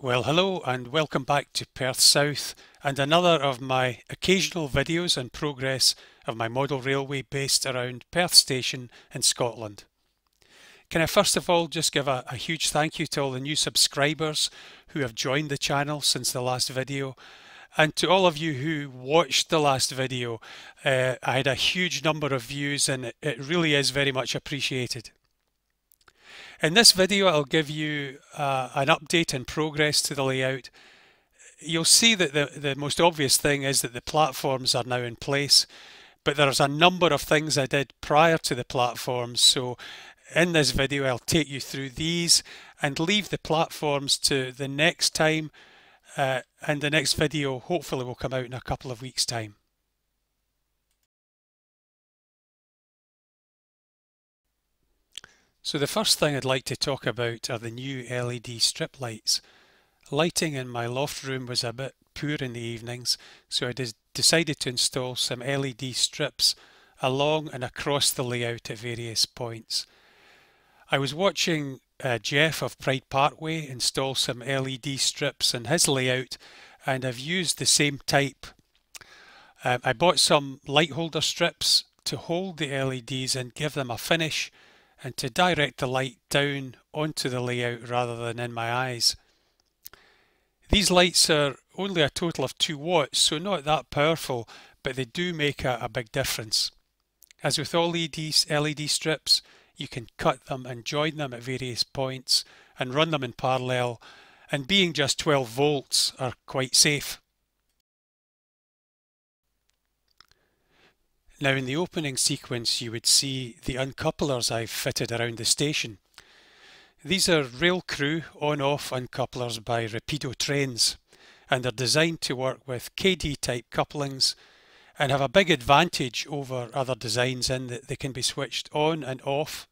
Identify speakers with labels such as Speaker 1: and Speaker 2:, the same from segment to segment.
Speaker 1: Well, hello and welcome back to Perth South and another of my occasional videos on progress of my model railway based around Perth Station in Scotland. Can I first of all just give a huge thank you to all the new subscribers who have joined the channel since the last video, and to all of you who watched the last video. I had a huge number of views and it really is very much appreciated. In this video I'll give you an update and progress to the layout. You'll see that the most obvious thing is that the platforms are now in place, but there's a number of things I did prior to the platforms, so in this video I'll take you through these and leave the platforms to the next time, and the next video hopefully will come out in a couple of weeks' time. So the first thing I'd like to talk about are the new LED strip lights. Lighting in my loft room was a bit poor in the evenings, so I decided to install some LED strips along and across the layout at various points. I was watching Jeff of Pride Parkway install some LED strips in his layout, and I've used the same type. I bought some light holder strips to hold the LEDs and give them a finish, and to direct the light down onto the layout rather than in my eyes. These lights are only a total of 2 watts, so not that powerful, but they do make a big difference. As with all LED strips, you can cut them and join them at various points and run them in parallel, and being just 12 volts are quite safe. Now in the opening sequence you would see the uncouplers I've fitted around the station. These are Railcrew on-off uncouplers by Rapido trains, and they're designed to work with KD type couplings and have a big advantage over other designs in that they can be switched on and off,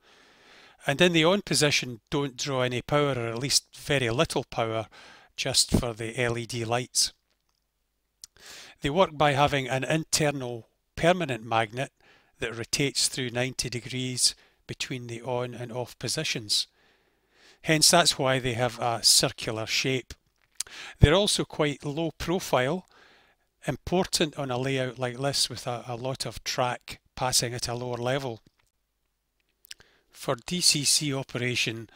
Speaker 1: and in the on position don't draw any power, or at least very little power, just for the LED lights. They work by having an internal permanent magnet that rotates through 90 degrees between the on and off positions. Hence that's why they have a circular shape. They're also quite low profile, important on a layout like this with a lot of track passing at a lower level. For DCC operation,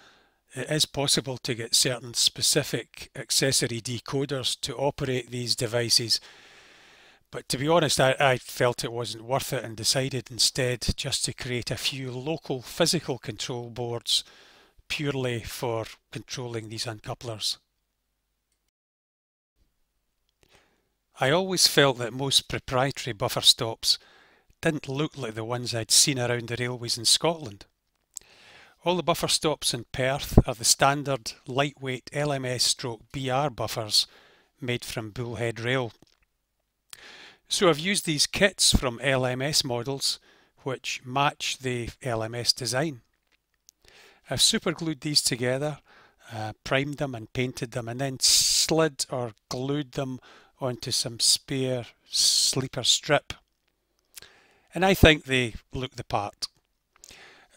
Speaker 1: it is possible to get certain specific accessory decoders to operate these devices, but to be honest, I felt it wasn't worth it and decided instead just to create a few local physical control boards purely for controlling these uncouplers. I always felt that most proprietary buffer stops didn't look like the ones I'd seen around the railways in Scotland. All the buffer stops in Perth are the standard lightweight LMS/BR buffers made from bullhead rail. So I've used these kits from LMS models which match the LMS design. I've superglued these together, primed them and painted them, and then slid or glued them onto some spare sleeper strip. And I think they look the part.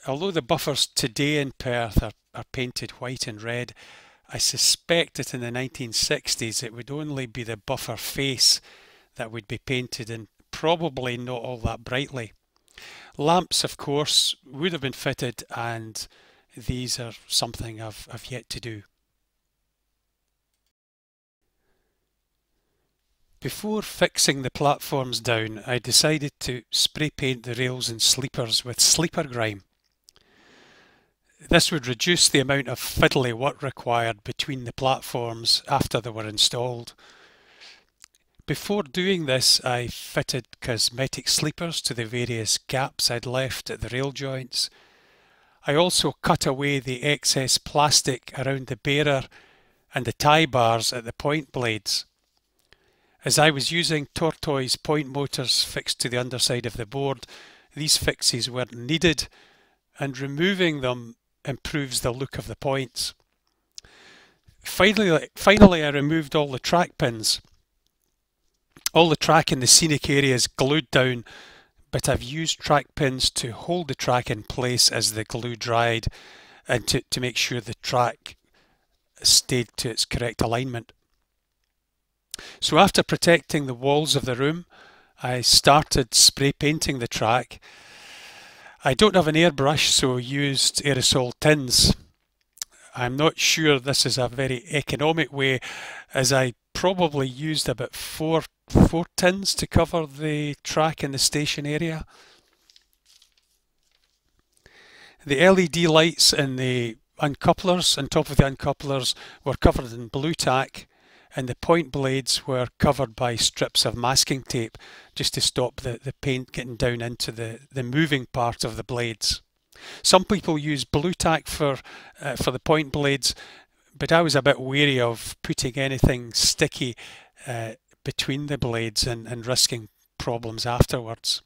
Speaker 1: Although the buffers today in Perth are painted white and red, I suspect that in the 1960s it would only be the buffer face that would be painted, and probably not all that brightly. Lamps, of course, would have been fitted, and these are something I've yet to do. Before fixing the platforms down, I decided to spray paint the rails and sleepers with sleeper grime. This would reduce the amount of fiddly work required between the platforms after they were installed. Before doing this, I fitted cosmetic sleepers to the various gaps I'd left at the rail joints. I also cut away the excess plastic around the bearer and the tie bars at the point blades. As I was using tortoise point motors fixed to the underside of the board, these fixes weren't needed, and removing them improves the look of the points. Finally, I removed all the track pins. All the track in the scenic area is glued down, but I've used track pins to hold the track in place as the glue dried, and to make sure the track stayed to its correct alignment. So after protecting the walls of the room, I started spray painting the track. I don't have an airbrush, so used aerosol tins. I'm not sure this is a very economic way, as I probably used about four tins to cover the track in the station area. The LED lights in the uncouplers, on top of the uncouplers, were covered in blue tack, and the point blades were covered by strips of masking tape just to stop the paint getting down into the moving part of the blades. Some people use blue tack for the point blades, but I was a bit wary of putting anything sticky between the blades and risking problems afterwards.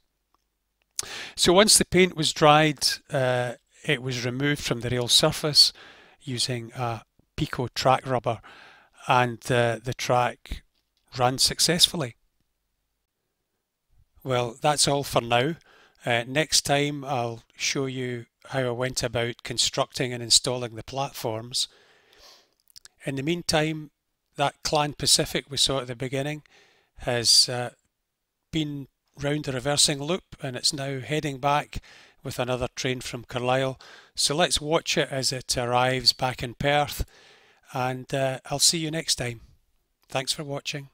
Speaker 1: So once the paint was dried, it was removed from the rail surface using a Pico track rubber, and the track ran successfully. Well, that's all for now. Next time I'll show you how I went about constructing and installing the platforms. In the meantime, that Clan Pacific we saw at the beginning has been round the reversing loop, and it's now heading back with another train from Carlisle. So let's watch it as it arrives back in Perth, and I'll see you next time. Thanks for watching.